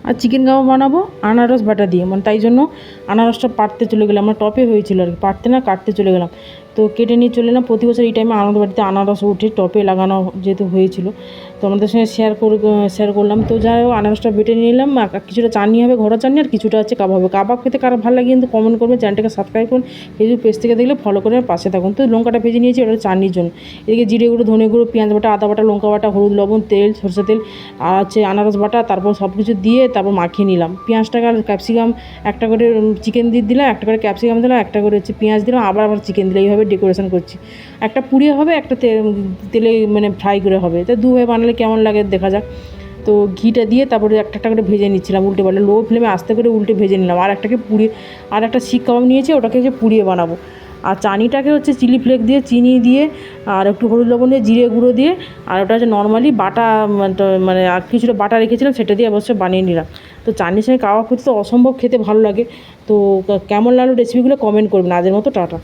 আর chicken কাবাব বানাবো আনারস বাটা দিয়ে, মানে তাই জন্য আনারসটা পাড়তে চলে গেলাম। আমরা টপে হয়েছিল আর কি, পাড়তে না কাটতে চলে গেলাম। তো কেটে নিয়ে চলে এলাম। প্রতি বছর এই টাইমে আমাদের বাড়িতে আনারস উঠে, টপে লাগানো যেহেতু হয়েছিল, তো আমাদের সঙ্গে শেয়ার করলাম। তো যাই হোক আনারসটা বেটে নিয়ে এলাম। কিছুটা চাটনি হবে, ঘোড়া চাটনি, আর কিছুটা হচ্ছে কাবাব হবে। কাবাব খেতে কারো ভালো লাগে কিন্তু কমেন্ট করবেন, চ্যানেলটাকে সাবস্ক্রাইব করুন, ফেসবুক পেজ থেকে দেখলে ফলো করে পাশে থাকুন। তো লঙ্কাটা ভেজে নিয়েছি, ওটা চাটনির জন্য। এদিকে জিরে গুঁড়ো, ধনে গুঁড়ো, পেঁয়াজ বাটা, আদা বাটা, লঙ্কা বাটা, হলুদ, লবণ, তেল, সরষে তেল, আর হচ্ছে আনারস বাটা, তারপর সব কিছু দিয়ে তারপর মাখিয়ে নিলাম। পেঁয়াজটাকে আর ক্যাপসিকাম একটা করে চিকেন দিয়ে দিলাম, একটা করে ক্যাপসিকাম দিলাম, একটা করে হচ্ছে পেঁয়াজ দিলাম, আবার চিকেন দিলাম। এইভাবে ডেকোরেশন করছি। একটা পুড়িয়ে হবে, একটা তেলে মানে ফ্রাই করে হবে। তো দুভাবে বানালে কেমন লাগে দেখা যাক। তো ঘিটা দিয়ে তারপরে একটা একটা করে ভেজে নিচ্ছিলাম উল্টে পাল্টে, লো ফ্লেমে আস্তে করে উল্টে ভেজে নিলাম। আর একটাকে পুড়িয়ে, আর একটা শিক কাবাব নিয়েছি, ওটাকে হচ্ছে পুড়িয়ে বানাবো। আর চাটনিটাকে হচ্ছে চিলি ফ্লেক্স দিয়ে, চিনি দিয়ে, আর একটু হলুদ লবণ দিয়ে, জিরে গুঁড়ো দিয়ে, আর ওটা হচ্ছে নর্মালি বাটা, মানে আর কিছুটা বাটা রেখেছিলাম, সেটা দিয়ে অবশ্য বানিয়ে নিলাম। তো চাটনির সঙ্গে কাবাব খেতে তো অসম্ভব খেতে ভালো লাগে। তো কেমন লাগলো রেসিপিগুলো কমেন্ট করবেন। আজের মতো টাটা।